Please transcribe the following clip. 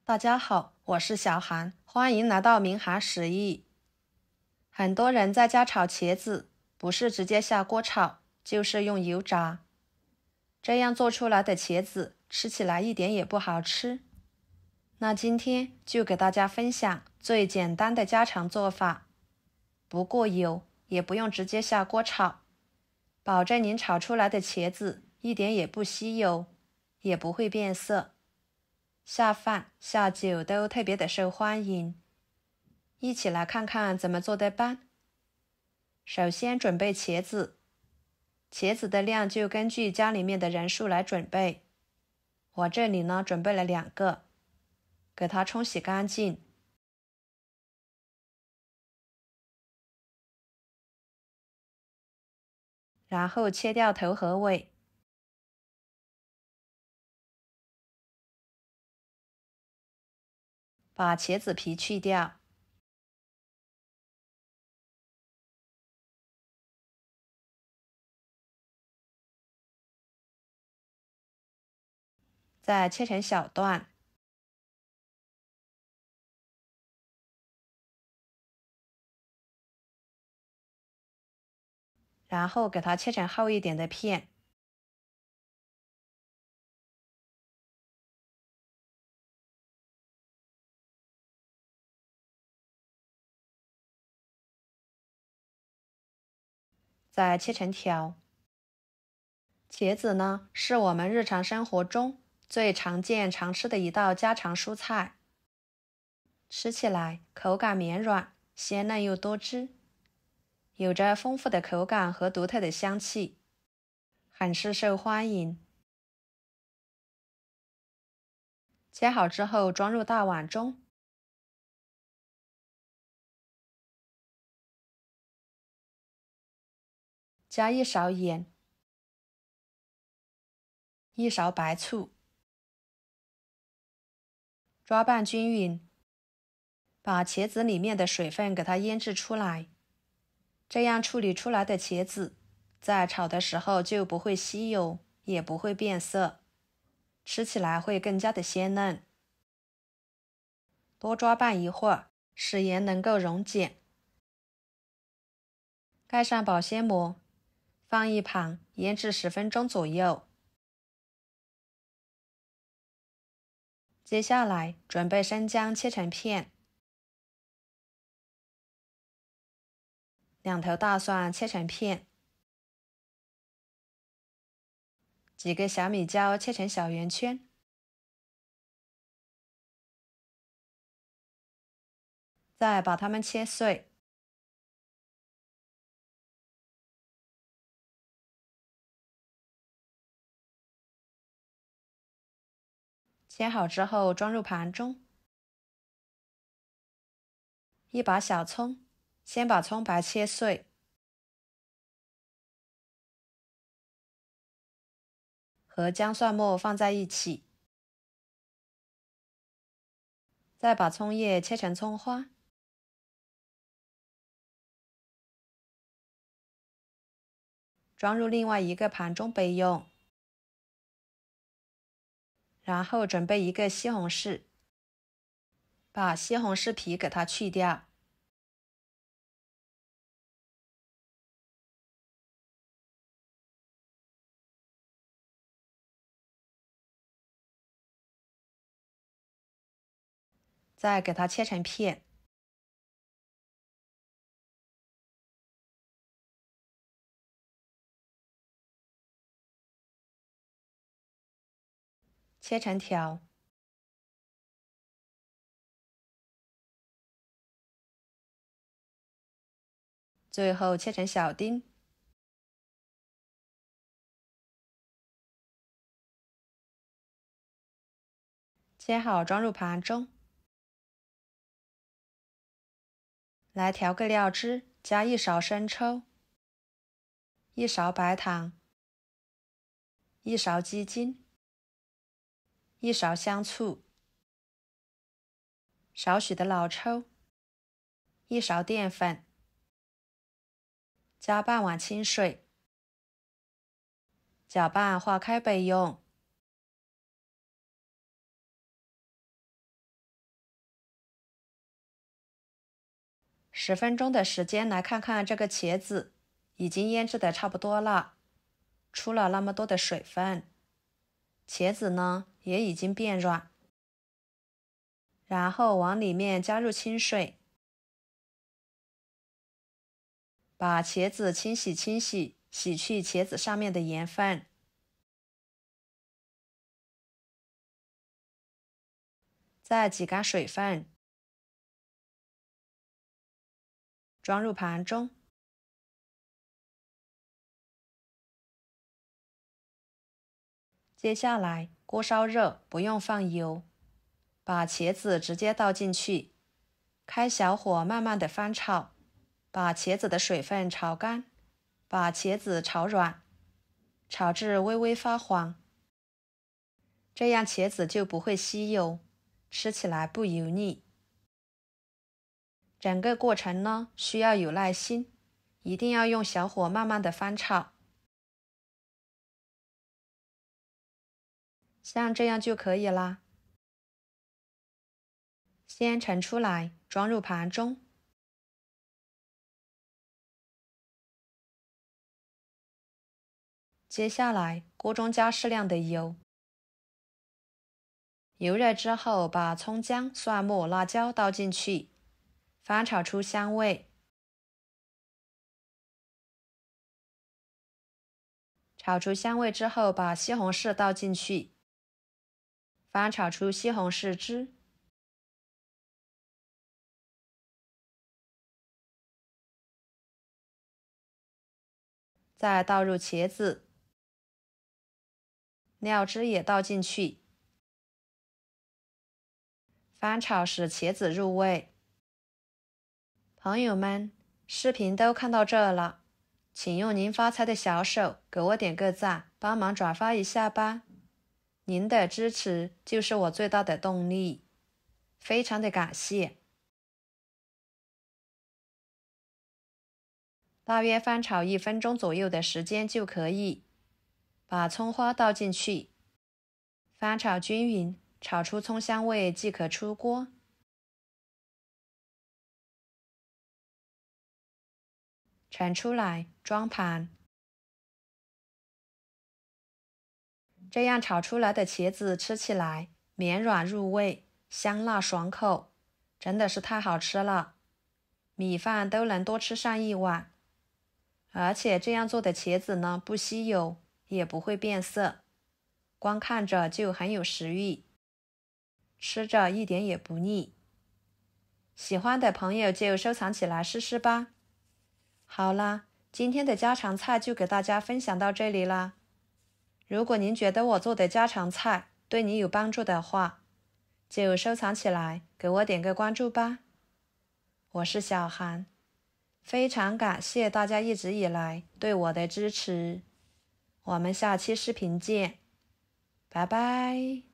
大家好，我是小韩，欢迎来到明涵食艺。很多人在家炒茄子，不是直接下锅炒，就是用油炸。这样做出来的茄子吃起来一点也不好吃。那今天就给大家分享最简单的家常做法，不过油，也不用直接下锅炒，保证您炒出来的茄子一点也不吸油，也不会变色。下饭下酒都特别的受欢迎，一起来看看怎么做的吧。首先准备茄子，茄子的量就根据家里面的人数来准备。我这里呢准备了2个，给它冲洗干净，然后切掉头和尾。把茄子皮去掉，再切成小段，然后给它切成厚一点的片。再切成条。茄子呢，是我们日常生活中最常见常吃的一道家常蔬菜，吃起来口感绵软，鲜嫩又多汁，有着丰富的口感和独特的香气，很是受欢迎。切好之后装入大碗中，加1勺盐，1勺白醋，抓拌均匀，把茄子里面的水分给它腌制出来。这样处理出来的茄子，在炒的时候就不会吸油，也不会变色，吃起来会更加的鲜嫩。多抓拌一会儿，使盐能够溶解。盖上保鲜膜，放一旁腌制10分钟左右。接下来准备生姜切成片，2头大蒜切成片，几个小米椒切成小圆圈，再把它们切碎。切好之后装入盘中。一把小葱，先把葱白切碎，和姜蒜末放在一起，再把葱叶切成葱花，装入另外一个盘中备用。然后准备一个西红柿，把西红柿皮给它去掉，再给它切成片。切成条，最后切成小丁。切好装入盘中。来调个料汁，加1勺生抽，1勺白糖，1勺鸡精，1勺香醋，少许的老抽，1勺淀粉，加半碗清水，搅拌化开备用。10分钟的时间来看看这个茄子，已经腌制的差不多了，出了那么多的水分，茄子呢也已经变软。然后往里面加入清水，把茄子清洗，洗去茄子上面的盐分。再挤干水分，装入盘中。接下来锅烧热，不用放油，把茄子直接倒进去，开小火慢慢的翻炒，把茄子的水分炒干，把茄子炒软，炒至微微发黄，这样茄子就不会吸油，吃起来不油腻。整个过程呢需要有耐心，一定要用小火慢慢的翻炒。像这样就可以啦。先盛出来，装入盘中。接下来，锅中加适量的油，油热之后，把葱姜、蒜末、辣椒倒进去，翻炒出香味。炒出香味之后，把西红柿倒进去，翻炒出西红柿汁。再倒入茄子，料汁也倒进去，翻炒使茄子入味。朋友们，视频都看到这了，请用您发财的小手给我点个赞，帮忙转发一下吧。您的支持就是我最大的动力，非常的感谢。大约翻炒1分钟左右的时间就可以。把葱花倒进去，翻炒均匀，炒出葱香味即可出锅。盛出来，装盘。这样炒出来的茄子吃起来绵软入味，香辣爽口，真的是太好吃了，米饭都能多吃上1碗。而且这样做的茄子呢，不吸油，也不会变色，光看着就很有食欲，吃着一点也不腻。喜欢的朋友就收藏起来试试吧。好啦，今天的家常菜就给大家分享到这里啦。如果您觉得我做的家常菜对你有帮助的话，就收藏起来，给我点个关注吧。我是小韩，非常感谢大家一直以来对我的支持。我们下期视频见，拜拜。